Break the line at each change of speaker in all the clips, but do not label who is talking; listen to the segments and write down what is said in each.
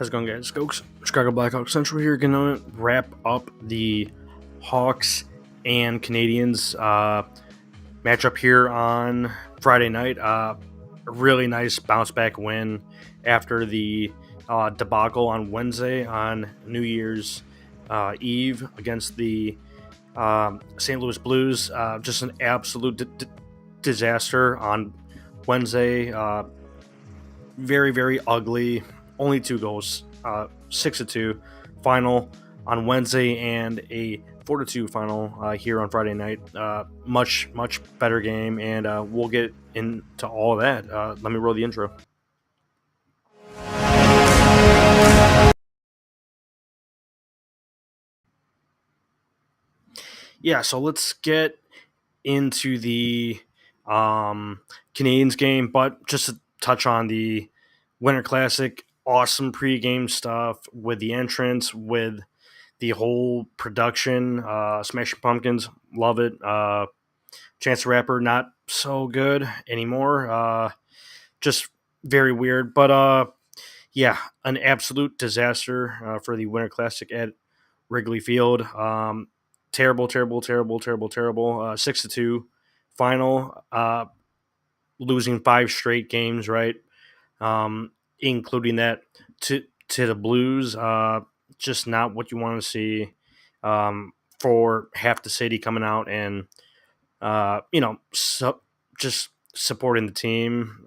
How's it going, guys? Skoks, Chicago Blackhawks Central here. Gonna wrap up the Hawks and Canadians matchup here on Friday night. A really nice bounce back win after the debacle on Wednesday on New Year's Eve against the St. Louis Blues. Just an absolute disaster on Wednesday. Very, very ugly. Only 2 goals. 6-2 final on Wednesday and a 4-2 final here on Friday night. Much better game, and we'll get into all of that. Let me roll the intro. Yeah, so let's get into the Canadians game, but just to touch on the Winter Classic, awesome pregame stuff with the entrance, with the whole production. Smashing Pumpkins, love it. Chance the Rapper, not so good anymore. Just very weird, but yeah, an absolute disaster for the Winter Classic at Wrigley Field. Terrible. 6-2 final. Losing 5 straight games, right? Including that to the Blues. Just not what you want to see for half the city coming out and just supporting the team.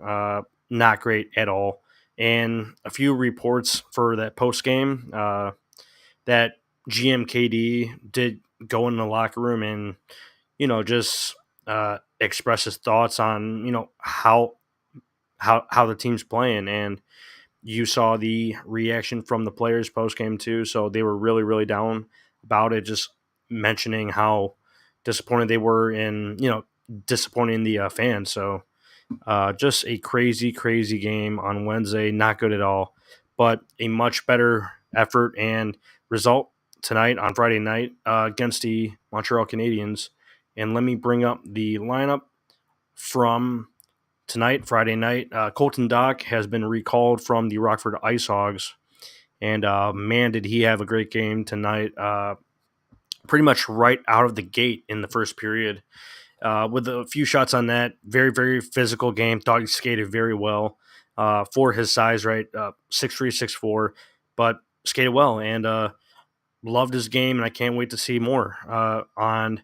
Not great at all. And a few reports for that post game that GMKD did go in the locker room and just express his thoughts on how the team's playing, and you saw the reaction from the players post game too. So they were really down about it, just mentioning how disappointed they were in disappointing the fans. So just a crazy game on Wednesday, not good at all, but a much better effort and result tonight on Friday night against the Montreal Canadiens. And let me bring up the lineup from tonight, Friday night. Colton Dach has been recalled from the Rockford Ice Hogs, and man, did he have a great game tonight. Pretty much right out of the gate in the first period. With a few shots on net, very physical game. Thought he skated very well for his size, right? 6'3", 6'4", but skated well, and loved his game, and I can't wait to see more on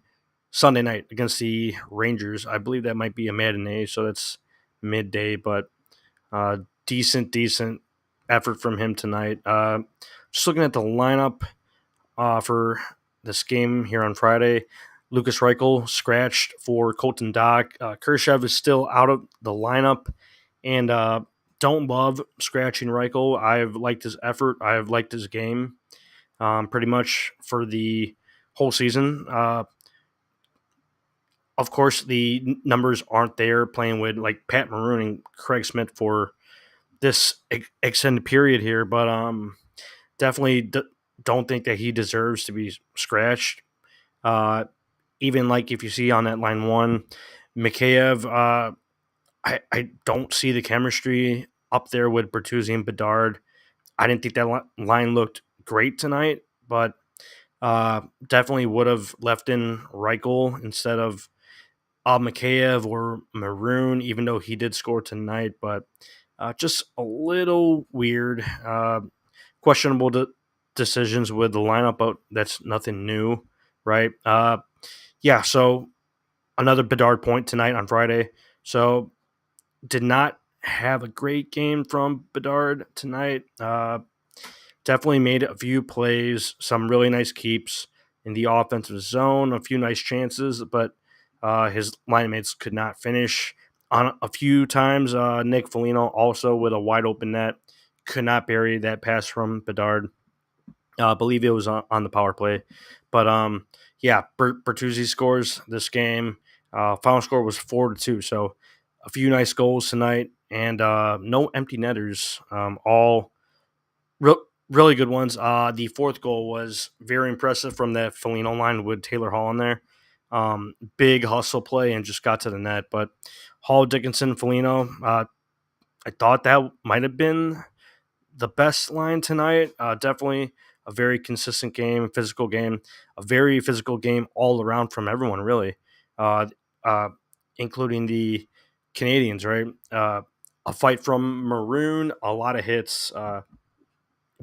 Sunday night against the Rangers. I believe that might be a matinee, so that's midday, but decent effort from him tonight. Just looking at the lineup for this game here on Friday. Lucas Reichel scratched for Colton Dach. Kershev is still out of the lineup, and don't love scratching Reichel. I've liked his effort. I've liked his game pretty much for the whole season. Of course, the numbers aren't there playing with like Pat Maroon and Craig Smith for this extended period here, but definitely don't think that he deserves to be scratched. Even like if you see on that line one, Mikheyev, I don't see the chemistry up there with Bertuzzi and Bedard. I didn't think that line looked great tonight, but definitely would have left in Reichel instead of Mikheyev or Maroon, even though he did score tonight, but just a little weird. Questionable decisions with the lineup, but that's nothing new, right? Yeah, so another Bedard point tonight on Friday. So did not have a great game from Bedard tonight. Definitely made a few plays, some really nice keeps in the offensive zone, a few nice chances, but his line mates could not finish on a few times. Nick Foligno also with a wide open net could not bury that pass from Bedard. I believe it was on the power play. But yeah, Bertuzzi scores this game. Final score was 4-2. So a few nice goals tonight, and no empty netters. All really good ones. The fourth goal was very impressive from that Foligno line with Taylor Hall in there. Big hustle play and just got to the net. But Hall, Dickinson, Foligno, I thought that might have been the best line tonight. Definitely a very consistent game, physical game, a very physical game all around from everyone, really, uh, uh, including the Canadians, right? A fight from Maroon, a lot of hits,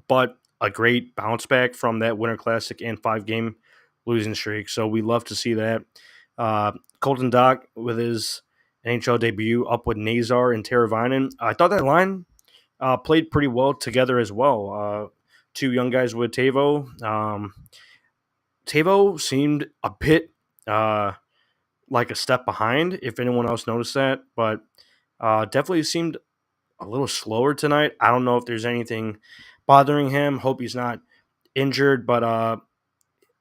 but a great bounce back from that Winter Classic and 5 game losing streak. So we love to see that. Colton Dock with his NHL debut up with Nazar and Teravainen. I thought that line played pretty well together as well. Two young guys with Tavo. Tavo seemed a bit like a step behind, if anyone else noticed that, but definitely seemed a little slower tonight. I don't know if there's anything bothering him. Hope he's not injured, but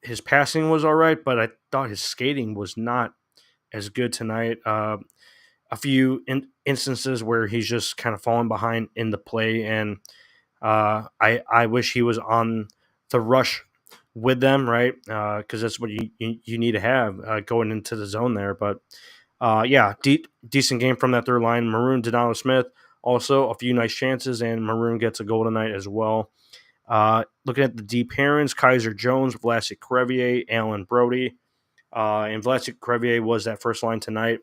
his passing was all right, but I thought his skating was not as good tonight. A few instances where he's just kind of falling behind in the play, and I wish he was on the rush with them, right? Because that's what you need to have going into the zone there. But yeah, decent game from that third line. Maroon, Donato Smith, also a few nice chances, and Maroon gets a goal tonight as well. Looking at the deep pairings, Kaiser Jones, Vlasic Crevier, Allen Brody. And Vlasic Crevier was that first line tonight.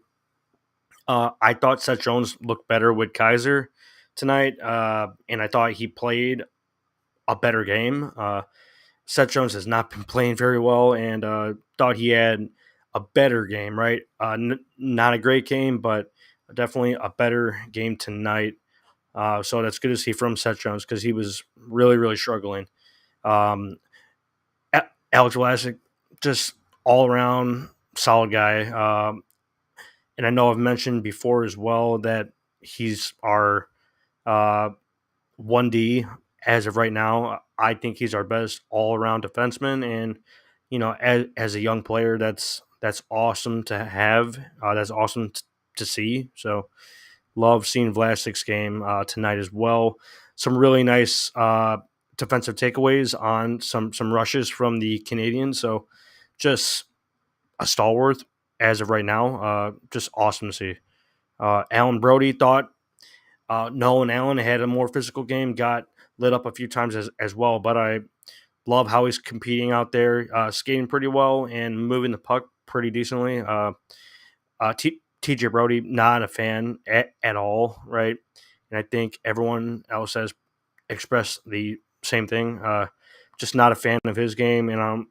I thought Seth Jones looked better with Kaiser tonight, and I thought he played a better game. Seth Jones has not been playing very well, and thought he had a better game, right? Not a great game, but definitely a better game tonight. So that's good to see from Seth Jones because he was really, really struggling. Um, Alex Vlasic, just all around solid guy. And I know I've mentioned before as well that he's our uh, 1D as of right now. I think he's our best all around defenseman, and as a young player, that's awesome to have. That's awesome to see. So love seeing Vlasic's game tonight as well. Some really nice defensive takeaways on some rushes from the Canadians. So just a stalwart as of right now. Just awesome to see. Allen Brody thought Nolan Allen had a more physical game, got lit up a few times as well, but I love how he's competing out there, skating pretty well and moving the puck pretty decently. TJ Brody, not a fan at all, right? And I think everyone else has expressed the same thing. Just not a fan of his game, and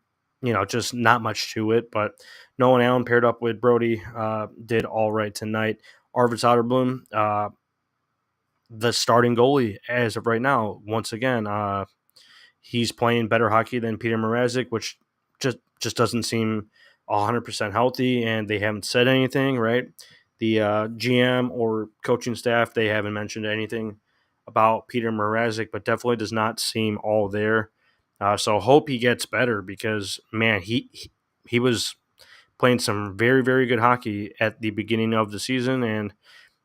just not much to it. But Nolan Allen paired up with Brody did all right tonight. Arvid Soderblom, the starting goalie as of right now, once again, he's playing better hockey than Peter Mrazek, which just doesn't seem 100% healthy, and they haven't said anything, right? The GM or coaching staff, they haven't mentioned anything about Peter Mrazek, but definitely does not seem all there. So hope he gets better because, man, he was playing some very, very good hockey at the beginning of the season, and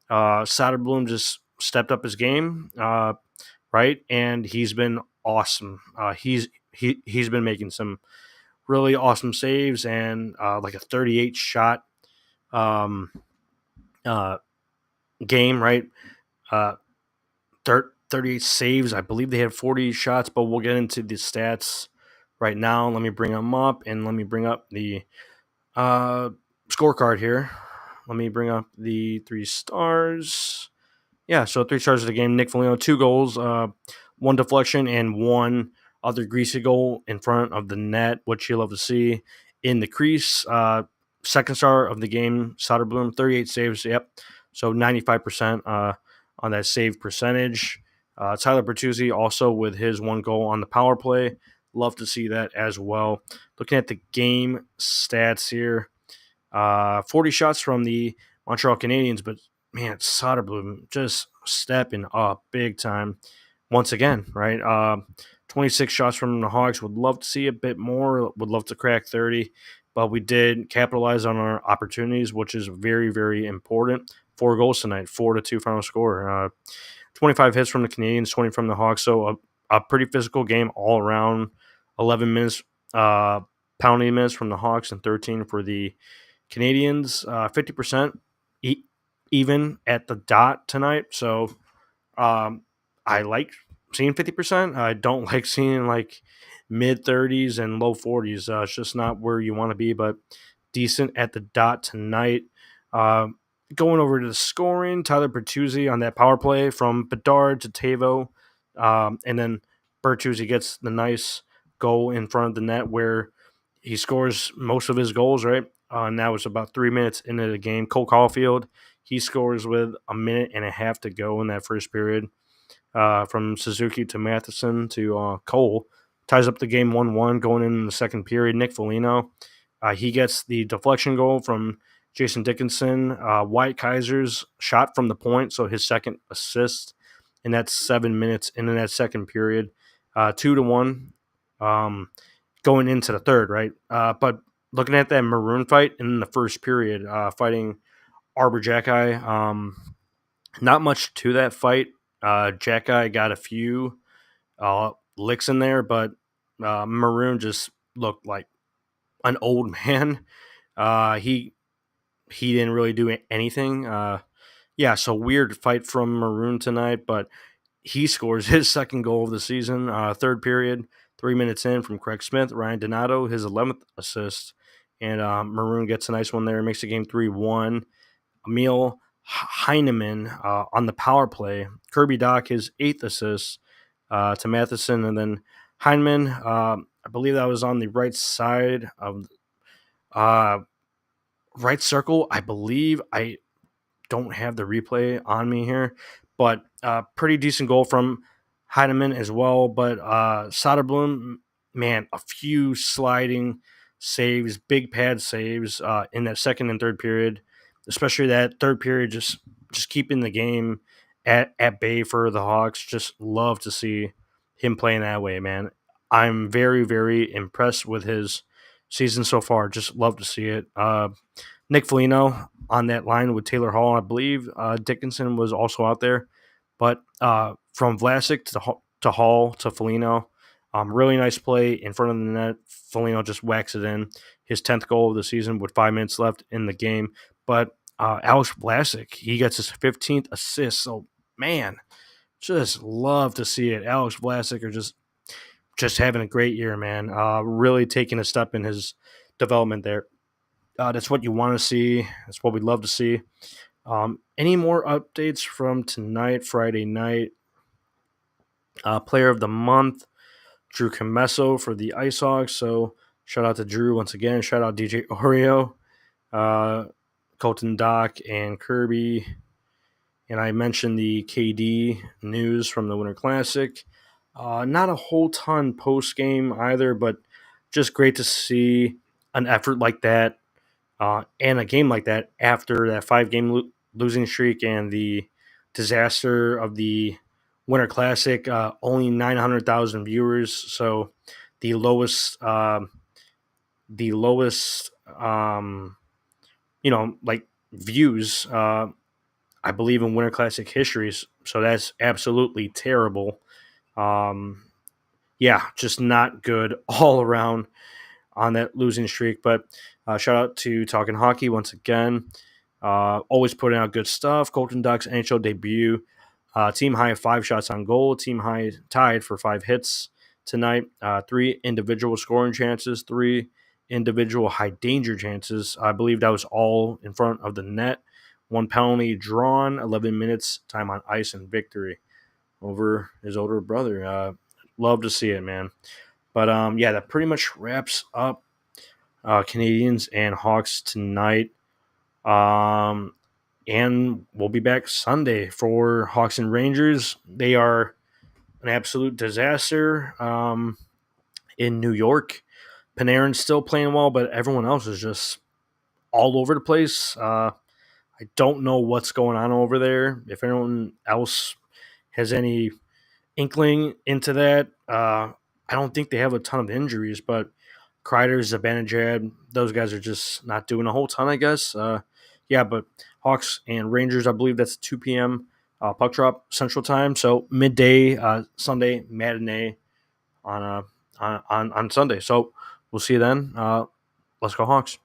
Soderblom just stepped up his game, right? And he's been awesome. He's been making some really awesome saves and like a 38 shot um, uh, game, right? Uh, 38 saves. I believe they had 40 shots, but we'll get into the stats right now. Let me bring them up, and let me bring up the scorecard here. Let me bring up the 3 stars. Yeah, so 3 stars of the game. Nick Foligno, 2 goals, 1 deflection, and 1 other greasy goal in front of the net, which you love to see in the crease. Second star of the game, Soderblom, 38 saves. Yep, so 95% on that save percentage. Tyler Bertuzzi also with his 1 goal on the power play. Love to see that as well. Looking at the game stats here, 40 shots from the Montreal Canadiens, but man, Soderblom just stepping up big time once again, right? 26 shots from the Hawks. Would love to see a bit more. Would love to crack 30, but we did capitalize on our opportunities, which is very, very important. 4 goals tonight, 4-2 final score. 25 hits from the Canadians, 20 from the Hawks. So a pretty physical game all around. 11 minutes, pounding minutes from the Hawks and 13 for the Canadians. 50% even at the dot tonight. So I like seeing 50%. I don't like seeing like mid 30s and low 40s. It's just not where you want to be, but decent at the dot tonight. Uh, Going over to the scoring, Tyler Bertuzzi on that power play from Bedard to Tavo. And then Bertuzzi gets the nice goal in front of the net where he scores most of his goals, right? And that was about 3 minutes into the game. Cole Caulfield, he scores with a minute and a half to go in that first period. From Suzuki to Matheson to Cole, ties up the game 1-1 going in the second period. Nick Foligno, he gets the deflection goal from Jason Dickinson. Wyatt Kaiser's shot from the point, so his second assist, and that's 7 minutes into that second period. 2-1 going into the third, right? But looking at that Maroon fight in the first period, fighting Arbor Jacki, not much to that fight. Jacki got a few licks in there, but Maroon just looked like an old man. He didn't really do anything. Yeah, so weird fight from Maroon tonight, but he scores his second goal of the season. Third period, 3 minutes in from Craig Smith. Ryan Donato, his 11th assist. And Maroon gets a nice one there, makes the game 3-1. Emil Heineman on the power play. Kirby Doc, his 8th assist to Matheson. And then Heineman, I believe that was on the right side of right circle. I believe I don't have the replay on me here, but pretty decent goal from Heineman as well. But Soderblom, man, a few sliding saves, big pad saves in that second and third period, especially that third period, just keeping the game at bay for the Hawks. Just love to see him playing that way, man. I'm very, very impressed with his season so far. Just love to see it. Nick Foligno on that line with Taylor Hall. I believe Dickinson was also out there. But from Vlasic to Hall to Foligno, really nice play in front of the net. Foligno just whacks it in. His 10th goal of the season with 5 minutes left in the game. But Alex Vlasic, he gets his 15th assist. So, man, just love to see it. Alex Vlasic are just having a great year, man. Really taking a step in his development there. That's what you want to see. That's what we'd love to see. Any more updates from tonight, Friday night? Player of the month, Drew Comesso for the Ice Hawks. So shout out to Drew once again. Shout out DJ Oreo, Colton Dock, and Kirby. And I mentioned the KD news from the Winter Classic. Not a whole ton post game either, but just great to see an effort like that. And a game like that after that 5-game losing streak and the disaster of the Winter Classic, only 900,000 viewers. So the lowest, like views, I believe in Winter Classic histories. So that's absolutely terrible. Yeah, just not good all around on that losing streak. But shout out to Talking Hockey once again. Always putting out good stuff. Colton Ducks NHL debut. Team high 5 shots on goal. Team high tied for 5 hits tonight. 3 individual scoring chances. 3 individual high danger chances. I believe that was all in front of the net. 1 penalty drawn. 11 minutes time on ice and victory over his older brother. Love to see it, man. But yeah, that pretty much wraps up Canadians and Hawks tonight. And we'll be back Sunday for Hawks and Rangers. They are an absolute disaster in New York. Panarin's still playing well, but everyone else is just all over the place. I don't know what's going on over there. If anyone else has any inkling into that, I don't think they have a ton of injuries, but Kreider, Zibanejad, those guys are just not doing a whole ton, I guess. Yeah, but Hawks and Rangers, I believe that's 2 p.m. Puck drop Central Time. So midday Sunday matinee on Sunday. So we'll see you then. Let's go Hawks.